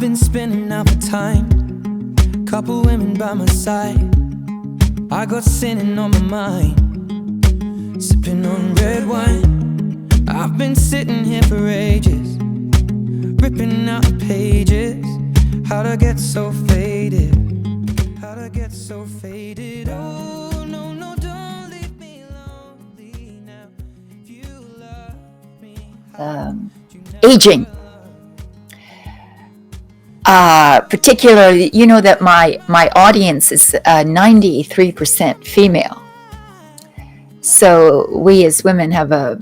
been spinning out for time, couple women by my side. I got sinning on my mind, sipping on red wine. I've been sitting here for ages, ripping out the pages. How'd I get so faded? How'd I get so faded? Oh, no, no, don't leave me lonely now. If you love me, Aging. Particularly, you know that my audience is 93% female. So we as women have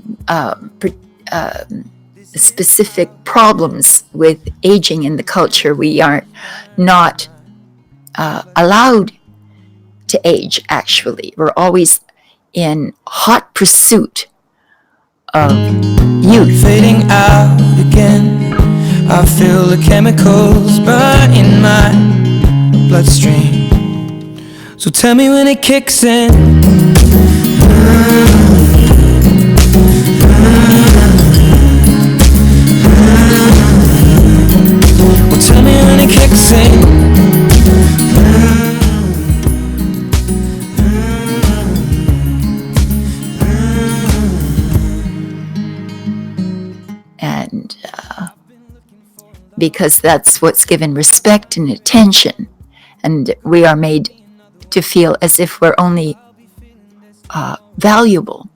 specific problems with aging in the culture. We are not allowed to age, actually. We're always in hot pursuit of youth. Fading out again, I feel the chemicals burn in my bloodstream. So tell me when it kicks in. Well, tell me when it kicks in. And because that's what's given respect and attention, and we are made to feel as if we're only valuable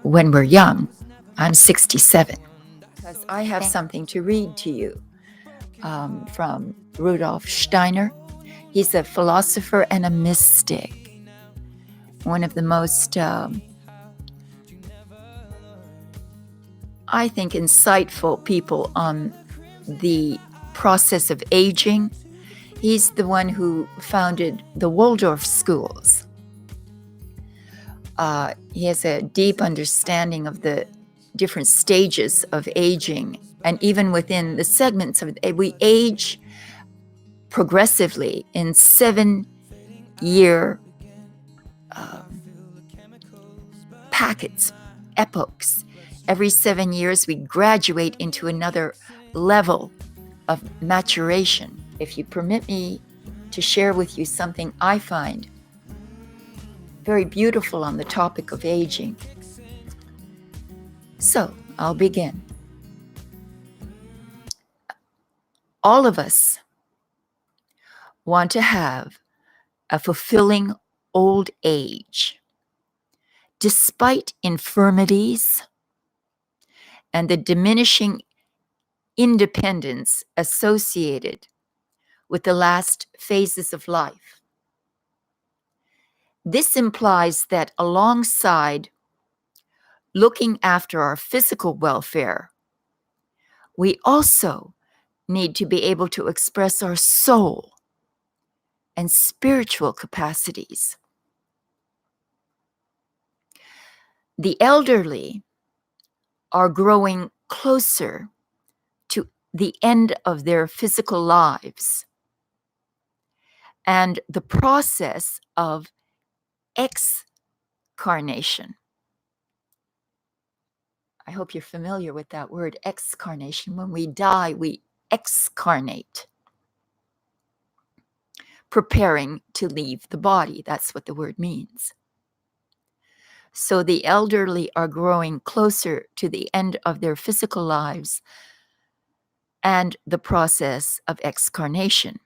when we're young. I'm 67. Because I have something to read to you from Rudolf Steiner. He's a philosopher and a mystic. One of the most, I think, insightful people on the process of aging. He's the one who founded the Waldorf schools. He has a deep understanding of the different stages of aging, and even within the segments of we age progressively in 7-year packets, epochs. Every 7 years, we graduate into another level of maturation. If you permit me to share with you something I find very beautiful on the topic of aging. So, I'll begin. All of us want to have a fulfilling old age, despite infirmities and the diminishing independence associated with the last phases of life. This implies that alongside looking after our physical welfare, we also need to be able to express our soul and spiritual capacities. The elderly are growing closer to the end of their physical lives, and the process of excarnation. I hope you're familiar with that word, excarnation. When we die, we excarnate, preparing to leave the body. That's what the word means. So the elderly are growing closer to the end of their physical lives and the process of excarnation.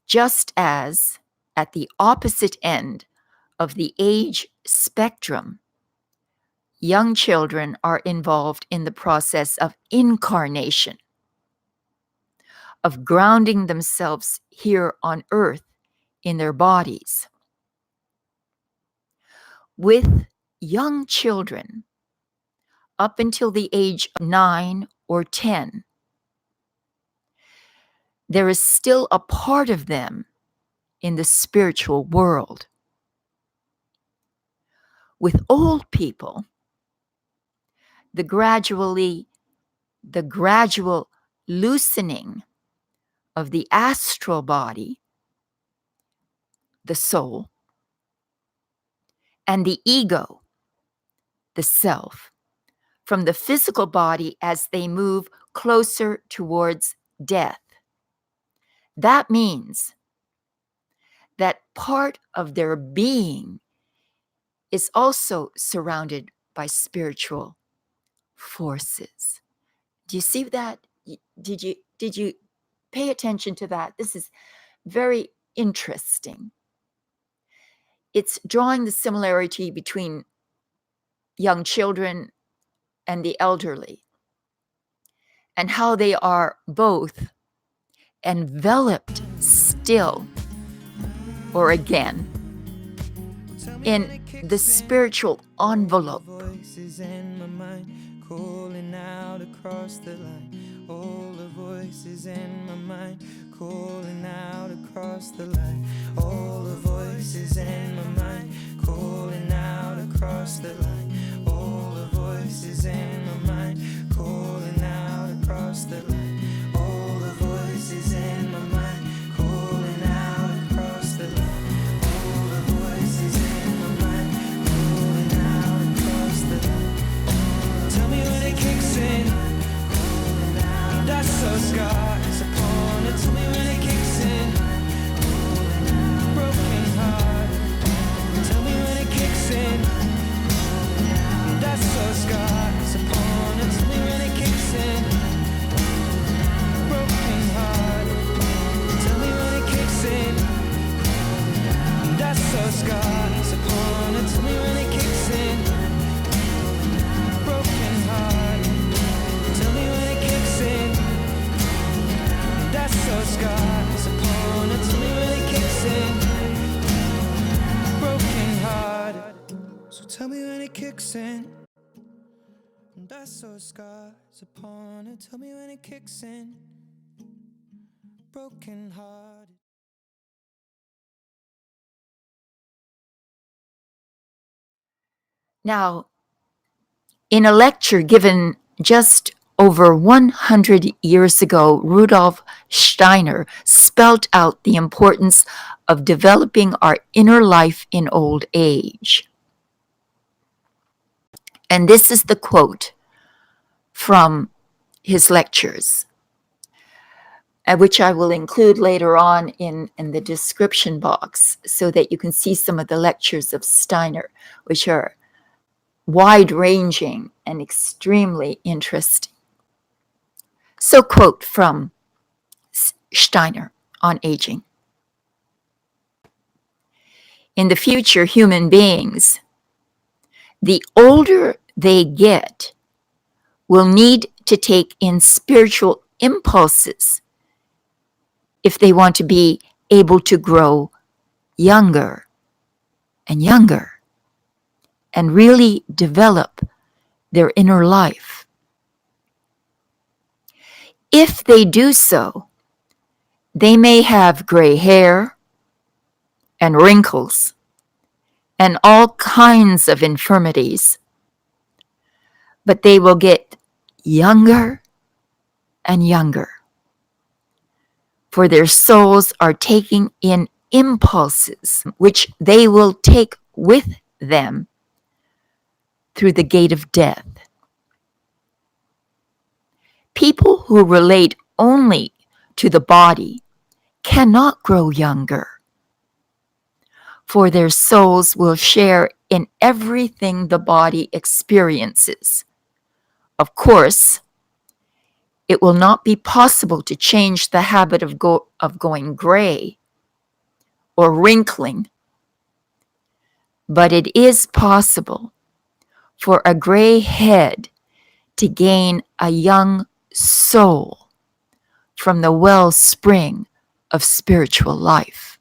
Just as at the opposite end of the age spectrum, young children are involved in the process of incarnation, of grounding themselves here on earth in their bodies. With young children, up until the age of 9 or 10, there is still a part of them in the spiritual world. With old people, the gradual loosening of the astral body, the soul, and the ego, the self, from the physical body as they move closer towards death. That means that part of their being is also surrounded by spiritual forces. Do you see that? Did you pay attention to that? This is very interesting. It's drawing the similarity between young children and the elderly, and how they are both enveloped still, or again, in the spiritual envelope. Voices in my mind calling out across the line. All the voices in my mind calling out across the line. All the voices in my mind calling out across the line. All the voices in my mind calling out across the line. All the voices in my mind calling out across the line. All the voices in my mind calling out across the line. Tell me when it kicks in. That's so scars upon it. Tell me when it kicks in. Broken heart. Tell me when it kicks in. That's so scars upon it. Tell me when it kicks in. Broken heart. Tell me when it kicks in. That's so scars upon it. Tell me when it kicks in. Broken heart. Tell me when it kicks in. That's so scars upon it. Tell me when it kicks in. Broken heart. So tell me when it kicks in. That's so scars upon it. Tell me when it kicks in. Broken heart. Now, in a lecture given just over 100 years ago, Rudolf Steiner spelled out the importance of developing our inner life in old age. And this is the quote from his lectures, which I will include later on in the description box so that you can see some of the lectures of Steiner, which are wide-ranging and extremely interesting. So, quote from Steiner on aging. In the future, human beings, the older they get, will need to take in spiritual impulses if they want to be able to grow younger and younger and really develop their inner life. If they do so, they may have gray hair and wrinkles and all kinds of infirmities, but they will get younger and younger, for their souls are taking in impulses which they will take with them through the gate of death. People who relate only to the body cannot grow younger, for their souls will share in everything the body experiences. Of course, it will not be possible to change the habit of going gray or wrinkling, but it is possible for a gray head to gain a young soul from the wellspring of spiritual life.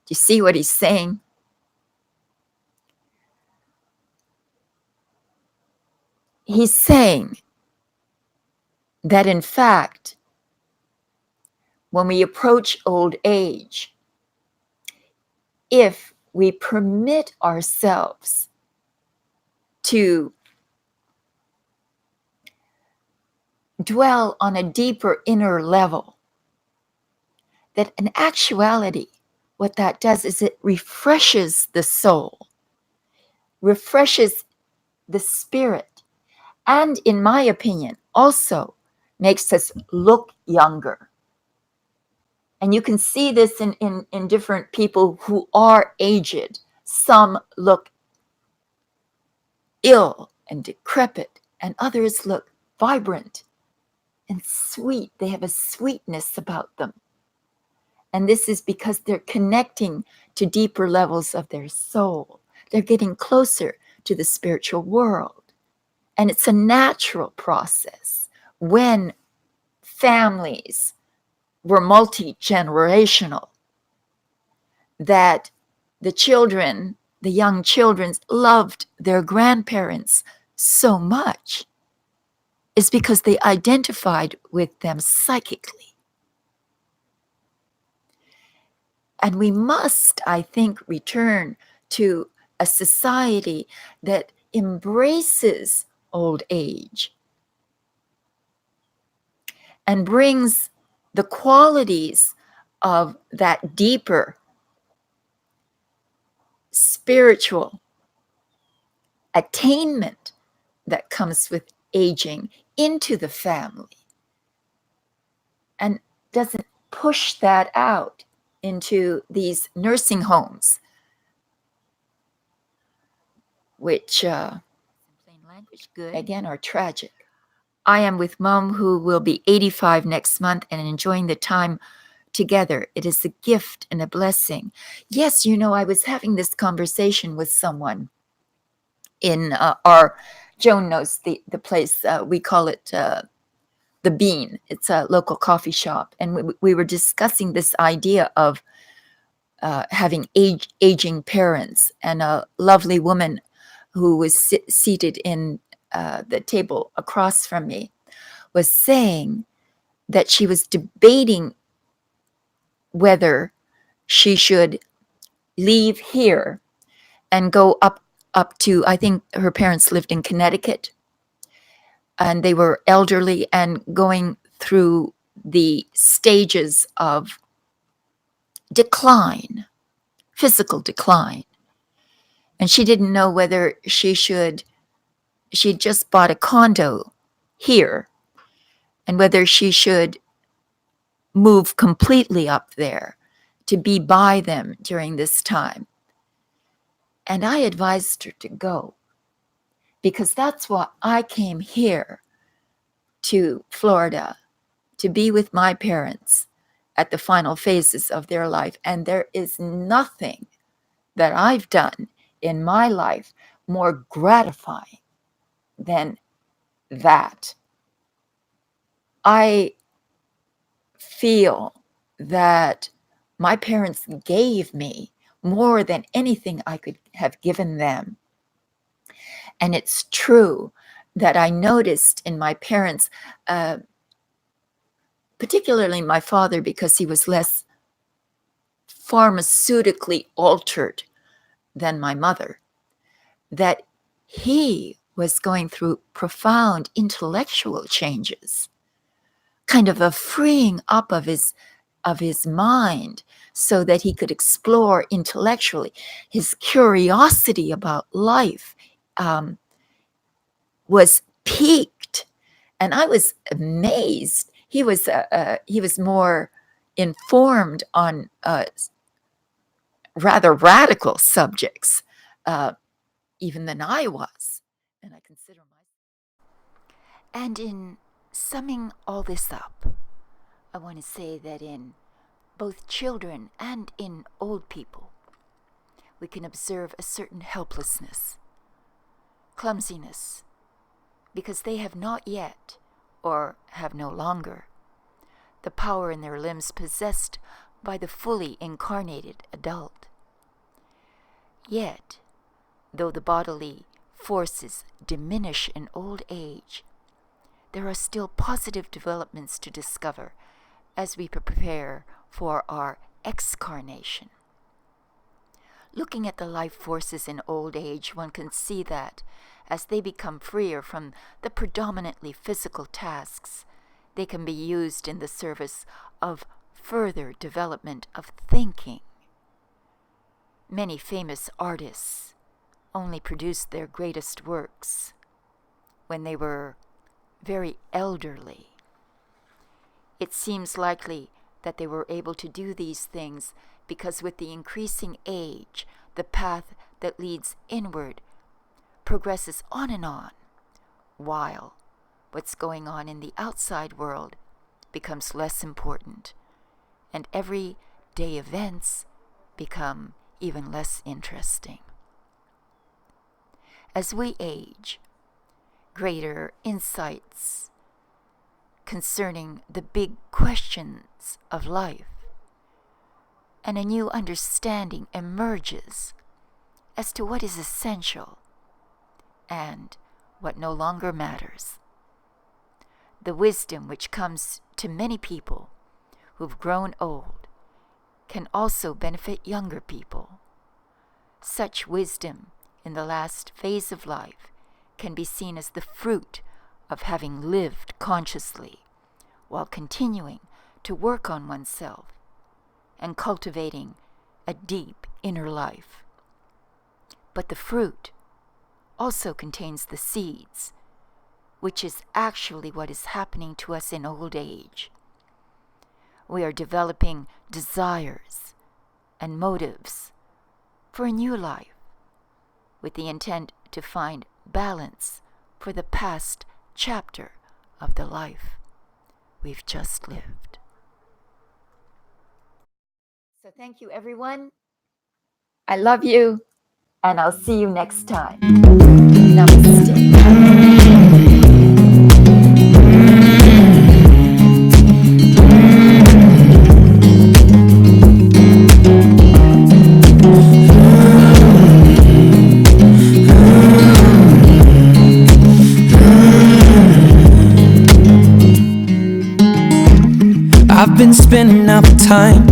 Do you see what he's saying? He's saying that in fact, when we approach old age, if we permit ourselves to dwell on a deeper inner level, that in actuality, what that does is it refreshes the soul, refreshes the spirit, and in my opinion, also makes us look younger. And you can see this in different people who are aged. Some look ill and decrepit, and others look vibrant and sweet. They have a sweetness about them. And this is because they're connecting to deeper levels of their soul. They're getting closer to the spiritual world. And it's a natural process when families were multi-generational, that the young children loved their grandparents so much, is because they identified with them psychically. And we must, I think, return to a society that embraces old age and brings the qualities of that deeper spiritual attainment that comes with aging into the family, and doesn't push that out into these nursing homes, which, in plain language, again, are tragic. I am with Mom, who will be 85 next month, and enjoying the time together. It is a gift and a blessing. Yes, I was having this conversation with someone in our, Joan knows the place, we call it The Bean. It's a local coffee shop. And we were discussing this idea of having aging parents, and a lovely woman who was seated in the table across from me was saying that she was debating whether she should leave here and go up to, I think her parents lived in Connecticut, and they were elderly and going through the stages of decline, physical decline. And she didn't know whether she'd just bought a condo here, and whether she should move completely up there to be by them during this time. And I advised her to go, because that's why I came here to Florida, to be with my parents at the final phases of their life. And there is nothing that I've done in my life more gratifying than that. I feel that my parents gave me more than anything I could have given them. And it's true that I noticed in my parents, particularly my father, because he was less pharmaceutically altered than my mother, that he was going through profound intellectual changes, kind of a freeing up of his mind, so that he could explore intellectually. His curiosity about life was piqued, and I was amazed. He was more informed on rather radical subjects, even than I was, and I consider myself. And in summing all this up, I want to say that in both children and in old people, we can observe a certain helplessness, clumsiness, because they have not yet, or have no longer, the power in their limbs possessed by the fully incarnated adult. Yet, though the bodily forces diminish in old age, there are still positive developments to discover as we prepare for our excarnation. Looking at the life forces in old age, one can see that, as they become freer from the predominantly physical tasks, they can be used in the service of further development of thinking. Many famous artists only produced their greatest works when they were very elderly. It seems likely that they were able to do these things because with the increasing age, the path that leads inward progresses on and on, while what's going on in the outside world becomes less important, and everyday events become even less interesting. As we age, greater insights concerning the big questions of life and a new understanding emerges as to what is essential and what no longer matters. The wisdom which comes to many people who've grown old can also benefit younger people. Such wisdom in the last phase of life can be seen as the fruit of having lived consciously while continuing to work on oneself and cultivating a deep inner life. But the fruit also contains the seeds, which is actually what is happening to us in old age. We are developing desires and motives for a new life with the intent to find balance for the past chapter of the life we've just lived. So thank you, everyone. I love you, and I'll see you next time. Namaste. I've been spending out the time,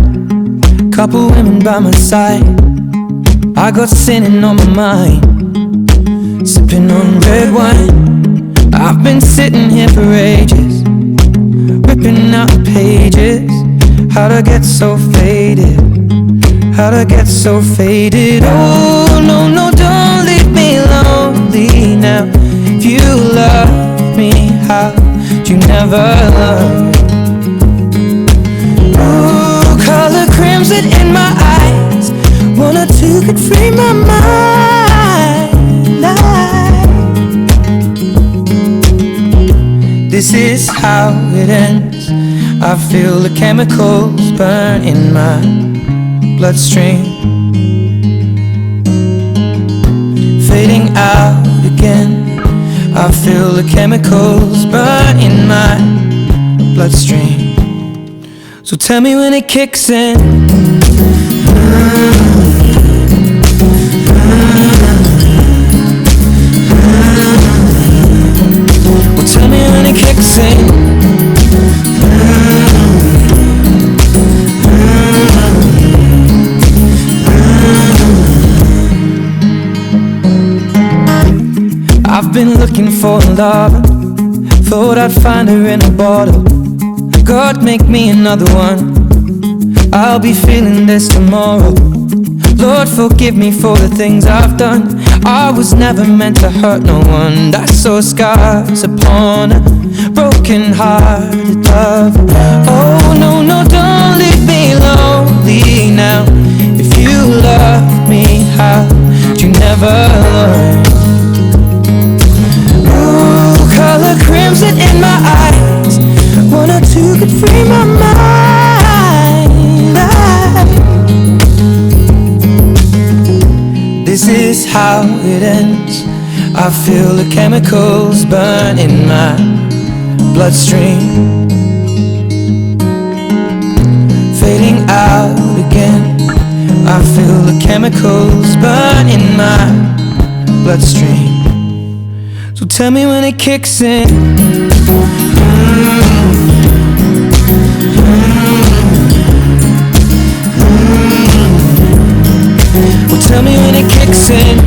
couple women by my side. I got sinning on my mind, sipping on red wine. I've been sitting here for ages, ripping out the pages. How'd I get so faded? How'd I get so faded? Oh, no, no, don't leave me lonely now. If you love me, how'd you never love? Oh, color crimson in my eyes, one or two could free my mind. This is how it ends. I feel the chemicals burn in my bloodstream, fading out again. I feel the chemicals burn in my bloodstream. So tell me when it kicks in. Well, tell me when it kicks in. I've been looking for a lover, thought I'd find her in a bottle. God, make me another one, I'll be feeling this tomorrow. Lord, forgive me for the things I've done. I was never meant to hurt no one. I saw scars upon a broken-hearted love. Oh, no, no, don't leave me lonely now. If you love me, how'd you never learn? Ooh, color crimson in my eyes, one or two could free my mind. This is how it ends. I feel the chemicals burn in my bloodstream, fading out again. I feel the chemicals burn in my bloodstream. So tell me when it kicks in. Well, tell me when it kicks in.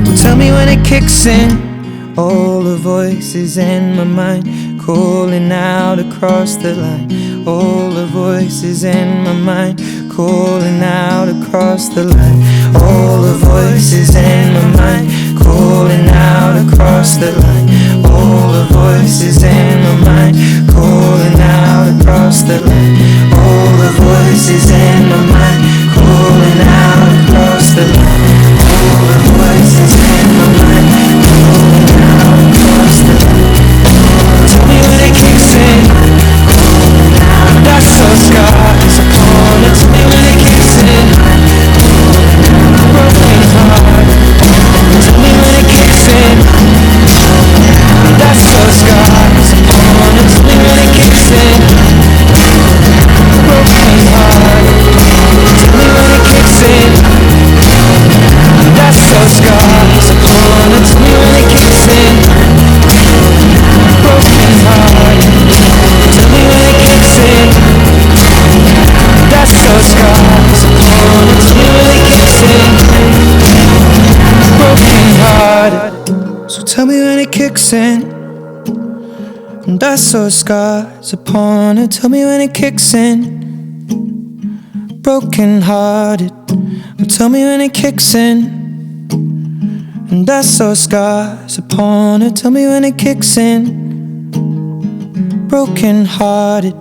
Well, tell me when it kicks in. All the voices in my mind calling out a across the line. All the voices in my mind calling out across the line. All the voices in my mind calling out across the line. All the voices in my mind calling out across the line. All the voices in my mind calling out across the line. All the voices in my mind calling out across the line. Tell me when it kicks in. That's so scars upon it. Tell me when it kicks in. Broken heart. Tell me when it kicks in. That's so scars upon it. Tell me when it kicks in. Broken heart. Tell me when it kicks in. That's so scars upon it. Tell me when it kicks in. Broken heart. Tell me when it kicks in. That's so scars upon it. Tell me when it kicks in. Broken heart. So tell me when it kicks in. And that's so scars upon it. Tell me when it kicks in. Broken hearted. Tell me when it kicks in. And that's so scars upon it. Tell me when it kicks in. Broken hearted.